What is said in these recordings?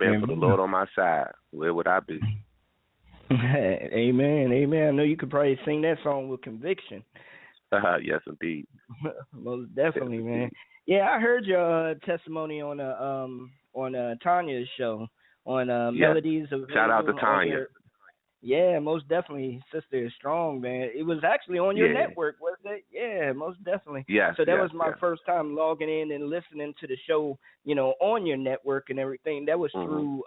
been for the Lord on my side, where would I be? Amen, amen. I know you could probably sing that song with conviction. Yes, indeed. Most Yes, definitely, man. indeed. Yeah, I heard your testimony on Tanya's show on Yes. Melodies of Shout out to Wisdom Tanya. over. Yeah, most definitely, sister is strong, man. It was actually on your Yeah. network, wasn't it? Yeah, most definitely. Yes, So that yes, was my yes. first time logging in and listening to the show, on your network and everything. That was Mhm. through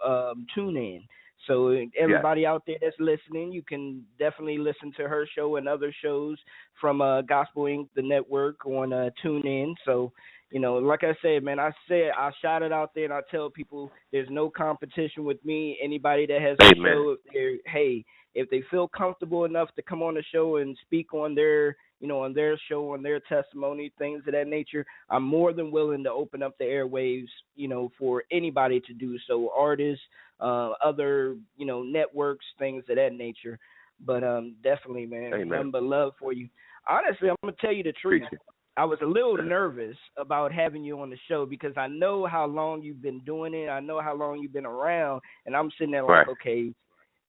TuneIn. So Yes. everybody out there that's listening, you can definitely listen to her show and other shows from Gospel Inc. the network on TuneIn. So like I said, man, I shout it out there and I tell people there's no competition with me. Anybody that has a Amen. show, if they feel comfortable enough to come on the show and speak on their on their show, on their testimony, things of that nature, I'm more than willing to open up the airwaves, for anybody to do so. Artists, other, networks, things of that nature. But definitely, man, Amen. nothing but love for you. Honestly, I'm gonna tell you the truth. Appreciate I was a little nervous about having you on the show because I know how long you've been doing it. I know how long you've been around, and I'm sitting there it. like, Right. okay,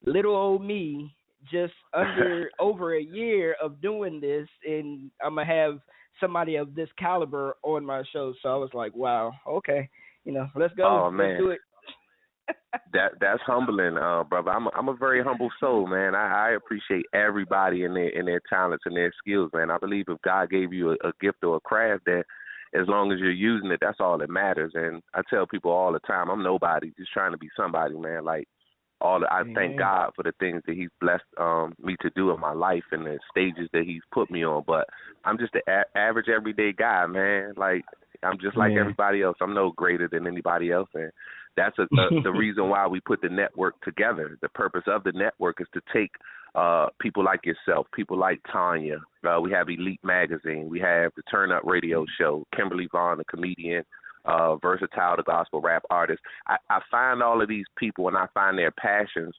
little old me, just under over a year of doing this, and I'm gonna have somebody of this caliber on my show. So I was like, wow, okay, let's go, Oh let's man. do it. That's humbling, brother. I'm a very humble soul, man. I appreciate everybody and their talents and their skills, man. I believe if God gave you a gift or a craft, that as long as you're using it, that's all that matters. And I tell people all the time, I'm nobody, just trying to be somebody, man. Like I thank Amen. God for the things that He's blessed me to do in my life and the stages that He's put me on. But I'm just an average everyday guy, man. Like I'm just like Yeah. everybody else. I'm no greater than anybody else, and that's the reason why we put the network together. The purpose of the network is to take people like yourself, people like Tanya. We have Elite Magazine. We have the Turn Up Radio Show. Kimberly Vaughn, the comedian. Versatile, the gospel rap artist. I find all of these people and I find their passions,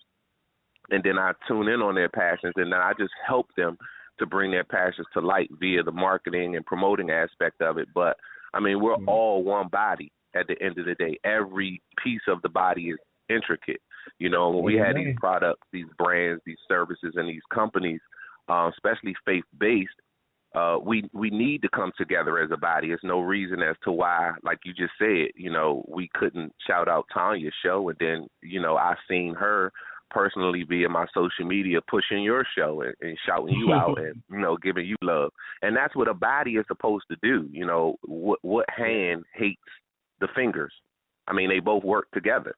and then I tune in on their passions, and then I just help them to bring their passions to light via the marketing and promoting aspect of it. But, I mean, we're all one body at the end of the day. Every piece of the body is intricate. When we had these products, these brands, these services, and these companies, especially faith-based, we need to come together as a body. There's no reason as to why, like you just said, we couldn't shout out Tanya's show, and then, I seen her personally via my social media pushing your show and shouting you out and, giving you love. And that's what a body is supposed to do. What hand hates the fingers? I mean, they both work together.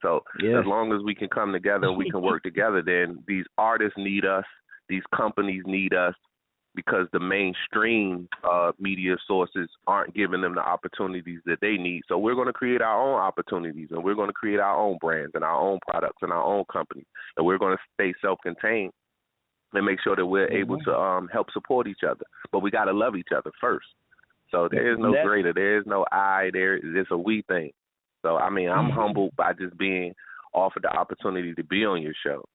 So as long as we can come together and we can work together, then these artists need us, these companies need us, because the mainstream media sources aren't giving them the opportunities that they need. So we're going to create our own opportunities, and we're going to create our own brands and our own products and our own companies, and we're going to stay self-contained and make sure that we're able to help support each other. But we got to love each other first. So there is no greater. There is no I. It's a we thing. So, I mean, I'm humbled by just being offered the opportunity to be on your show.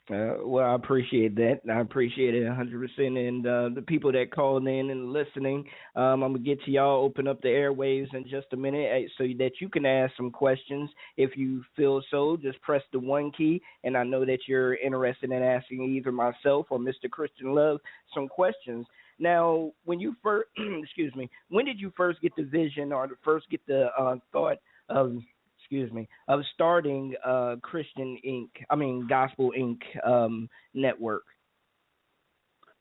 Well, I appreciate that. I appreciate it 100%. And the people that called in and listening, I'm going to get to y'all, open up the airwaves in just a minute so that you can ask some questions. If you feel so, just press the 1 key. And I know that you're interested in asking either myself or Mr. Christian Love some questions. Now, when you first, when did you first get the vision or first get the thought of starting Gospel Inc. Network?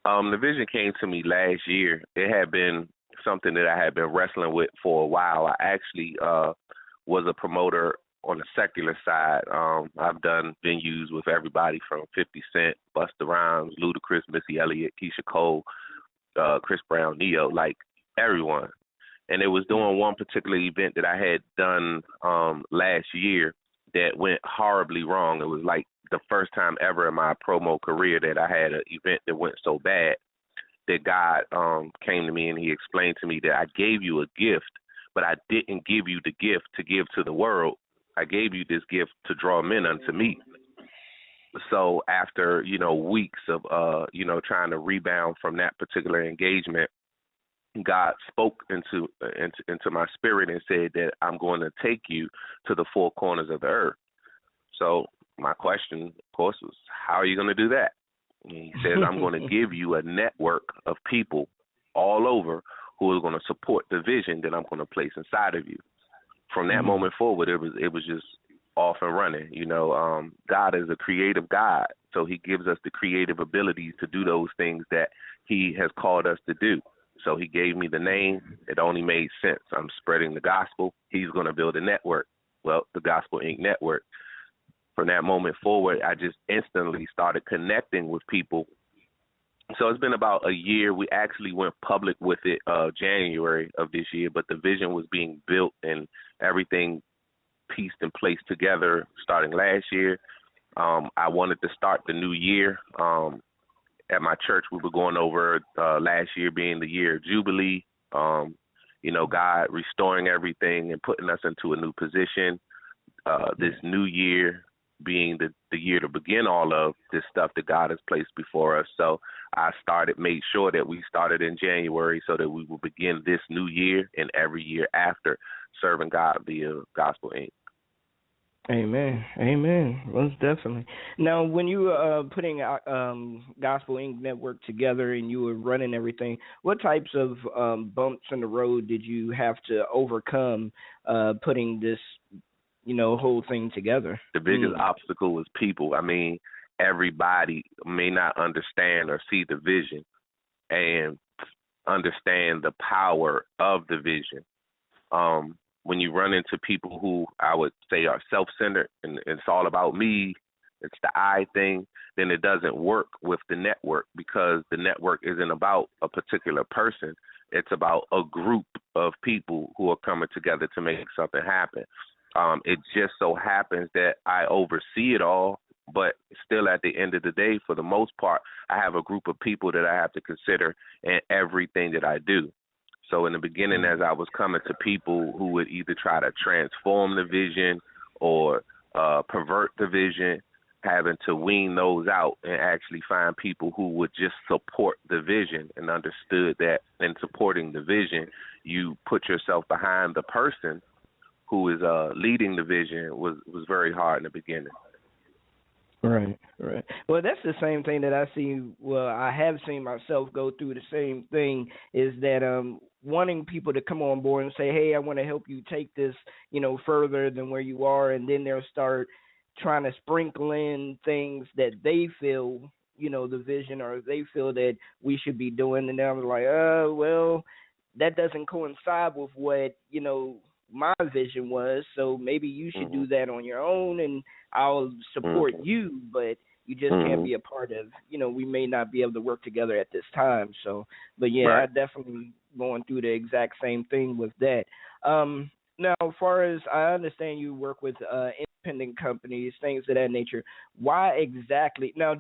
The vision came to me last year. It had been something that I had been wrestling with for a while. I actually was a promoter on the secular side. I've done venues with everybody from 50 Cent, Busta Rhymes, Ludacris, Missy Elliott, Keisha Cole, Chris Brown, Neo, like everyone. And it was doing one particular event that I had done last year that went horribly wrong. It was like the first time ever in my promo career that I had an event that went so bad that God came to me and he explained to me that I gave you a gift, but I didn't give you the gift to give to the world. I gave you this gift to draw men unto me. So after, weeks of, trying to rebound from that particular engagement, God spoke into my spirit and said that I'm going to take you to the four corners of the earth. So my question, of course, was, how are you going to do that? And he says, I'm going to give you a network of people all over who are going to support the vision that I'm going to place inside of you. From that moment forward, it was just off and running. God is a creative God, so he gives us the creative abilities to do those things that he has called us to do. So he gave me the name. It only made sense. I'm spreading the gospel. He's going to build a network. Well, the Gospel Inc. network. From that moment forward, I just instantly started connecting with people. So it's been about a year. We actually went public with it January of this year, but the vision was being built and everything pieced and placed together starting last year. I wanted to start the new year. At my church, we were going over last year being the year of Jubilee, God restoring everything and putting us into a new position. This new year being the year to begin all of this stuff that God has placed before us. So I made sure that we started in January so that we will begin this new year and every year after serving God via Gospel Inc. Amen. Most definitely. Now, when you were putting Gospel Inc. network together and you were running everything, what types of bumps in the road did you have to overcome putting this, whole thing together? The biggest obstacle was people. I mean, everybody may not understand or see the vision and understand the power of the vision. When you run into people who I would say are self-centered and it's all about me, it's the I thing, then it doesn't work with the network because the network isn't about a particular person. It's about a group of people who are coming together to make something happen. It just so happens that I oversee it all, but still at the end of the day, for the most part, I have a group of people that I have to consider in everything that I do. So in the beginning, as I was coming to people who would either try to transform the vision or pervert the vision, having to wean those out and actually find people who would just support the vision and understood that in supporting the vision, you put yourself behind the person who is leading the vision was very hard in the beginning. Right. Well, that's the same thing that I see. Well, I have seen myself go through the same thing. Is that wanting people to come on board and say, "Hey, I want to help you take this, further than where you are," and then they'll start trying to sprinkle in things that they feel, the vision or they feel that we should be doing, and I'm like, well, that doesn't coincide with what my vision was, so maybe you should do that on your own, and I'll support you, but you just can't be a part of, we may not be able to work together at this time. So, but yeah, right. I definitely going through the exact same thing with that. Now, as far as I understand, you work with independent companies, things of that nature. Why exactly? Now,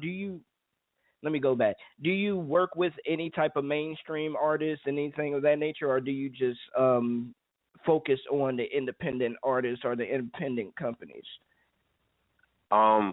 let me go back. Do you work with any type of mainstream artists, anything of that nature, or do you just focus on the independent artists or the independent companies?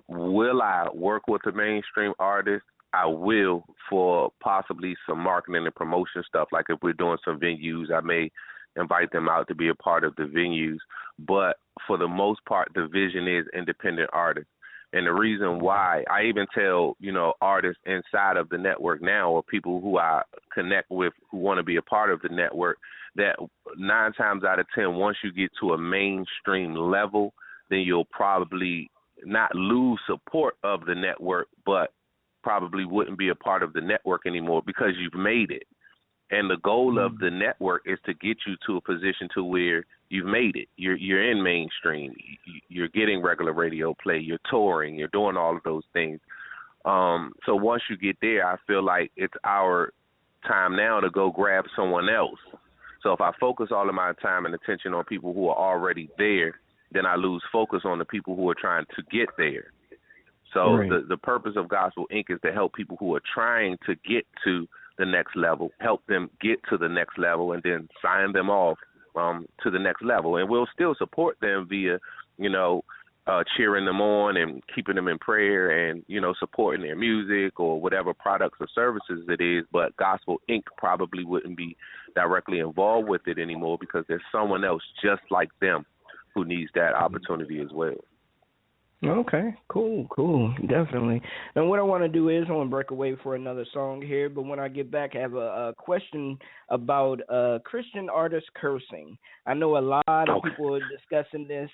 Will I work with the mainstream artists? I will for possibly some marketing and promotion stuff. Like if we're doing some venues, I may invite them out to be a part of the venues. But for the most part, the vision is independent artists. And the reason why, I even tell, artists inside of the network now or people who I connect with who want to be a part of the network, that 9 times out of 10, once you get to a mainstream level, then you'll probably not lose support of the network, but probably wouldn't be a part of the network anymore because you've made it. And the goal of the network is to get you to a position to where you've made it. You're in mainstream. You're getting regular radio play. You're touring. You're doing all of those things. So once you get there, I feel like it's our time now to go grab someone else. So if I focus all of my time and attention on people who are already there, then I lose focus on the people who are trying to get there. So right. the purpose of Gospel Inc. is to help people who are trying to get to the next level, help them get to the next level, and then sign them off to the next level. And we'll still support them via, cheering them on and keeping them in prayer and, supporting their music or whatever products or services it is. But Gospel Inc. probably wouldn't be directly involved with it anymore because there's someone else just like them who needs that opportunity as well. Okay, cool, definitely. And what I want to do is I want to break away for another song here, but when I get back, I have a question about Christian artists cursing. I know a lot of people are discussing this.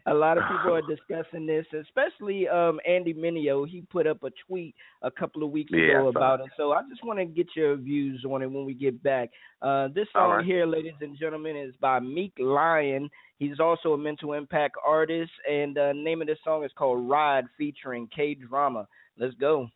A lot of people are discussing this, especially Andy Mineo. He put up a tweet a couple of weeks ago about it. So I just want to get your views on it when we get back. This song here, ladies and gentlemen, is by Meek Lion. He's also a mental impact artist, and the name of this song is called Ride, featuring K-Drama. Let's go.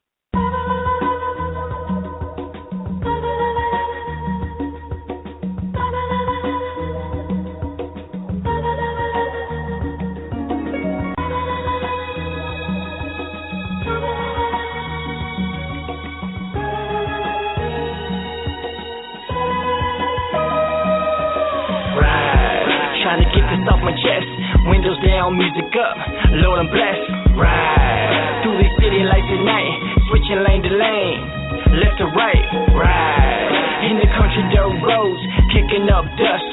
Off my chest, windows down, music up, Lord I'm blessed. Ride through these city lights at night, switching lane to lane, left to right. Ride in the country dirt roads, kicking up dust.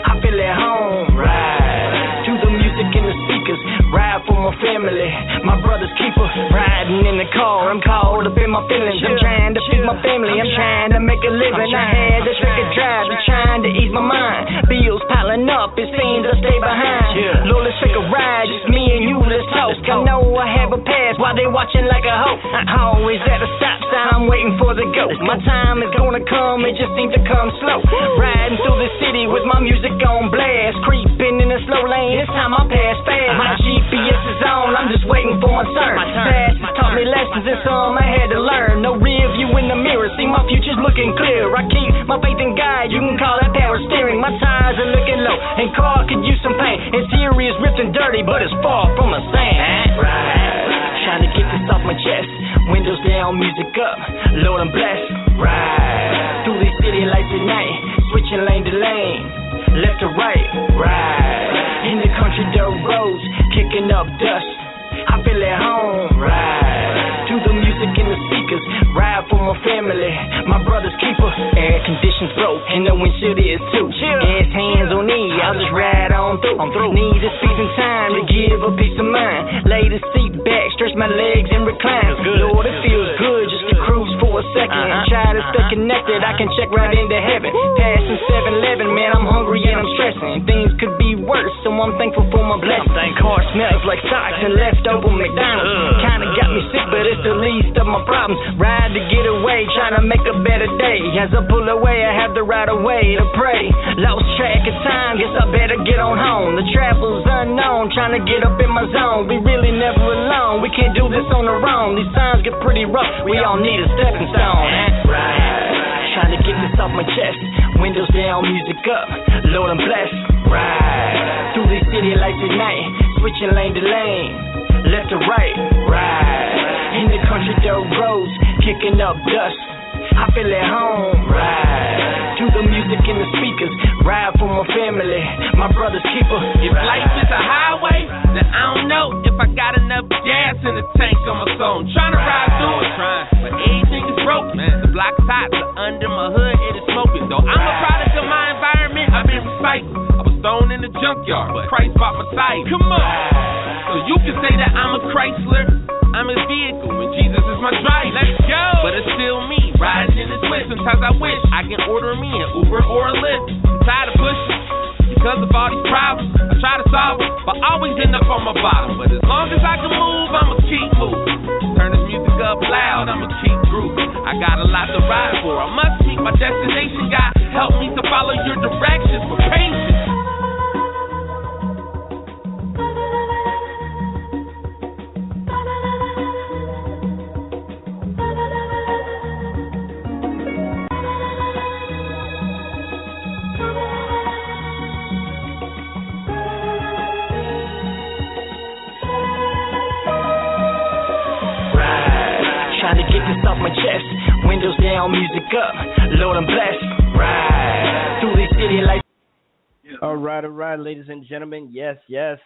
I feel at home. Ride to the music in the speakers, ride for my family, my brother's keeper. Riding in the car, I'm caught up in my feelings. I'm trying to feed my family, I'm trying to make a living. I had to take a drive, to trying to ease my mind. Bills piling up, it seems I stay behind. Lord, let's take a ride, just me and you, let's talk. I know I have a pass while they watching like a hoe. I always at a stop sign, I'm waiting for the go. My time is gonna come, it just seems to come slow. Riding through the city with my music on blast, creeping in a slow lane, this time I pass fast. My GPS is on, I'm just waiting for my turn. Past has taught me lessons and some I had to learn. No rear view in the mirror, see my future's looking clear. I keep my faith in God, you can call that power steering. My tires are looking low, and car could use some paint. Interior's ripped and dirty, but it's far from a sand. Right, trying to get this off my chest. Windows down, music up, Lord I'm blessed. Ride through these city lights at night, switching lane to lane, left to right. Ride in the country dirt roads, kicking up dust. I feel at home. Ride to the music in the speakers, ride for my family, my brother's keeper. Air conditions broke, and the windshield is too. Ass hands on knee, I'll just ride on through. Need a speeding time to give a peace of mind. Lay the seat back, stretch my legs and recline. Lord, it feels good just to cruise for a second and try to stay connected. I can check right into heaven. Passing 7-Eleven, man, I'm hungry and I'm stressing. Things could be worse, so I'm thankful for my blessing. Car smells like socks and leftover McDonald's. Kinda got me sick, but it's the least of my problems. Ride to get away, trying to make a better day. As I pull away, I have to ride away to pray. Lost track of time, guess I better get on home. The travel's unknown, trying to get up in my zone. We really never alone, we can't do this on our own. These times get pretty rough, we all need a stepping stone. Ride, trying to get this off my chest. Windows down, music up, Lord I'm blessed. Ride through these city lights at night, switching lane to lane, left to right. Ride in the country dirt roads, kicking up dust. I feel at home. Ride to the music in the speakers, ride for my family, my brother's keeper. If life is a highway, then I don't know if I got enough gas in the tank on my soul. I'm trying to ride through it, but everything is broken. The block is hot, so under my hood it is smoking. Though I'm a product of my environment, I've been recycled. I was thrown in the junkyard, but Christ bought my sight. Come on, so you can say that I'm a Chrysler, I'm his vehicle, and Jesus is my driver. Let's go, but it's still me riding in this way. Sometimes I wish I can order me an Uber or a Lyft. I'm tired of pushing because of all these problems. I try to solve them, but always end up on my bottom. But as long as I can move, I'ma keep moving. Turn this music up loud, I'ma keep grooving. I got a lot to ride for, I must meet my destination. God, help me to follow your directions with patience. Off my chest, windows down, music up, Lord I'm blessed. Ride through these city lights. All all right, ladies and gentlemen. Yes.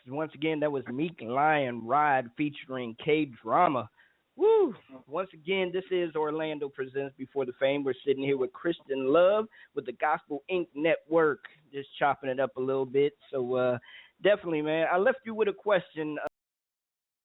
Once again, that was Meek Lion Ride featuring K Drama. Woo! Once again, this is Orlando Presents Before the Fame. We're sitting here with Christian Love with the Gospel Inc. Network, just chopping it up a little bit. So definitely, man, I left you with a question.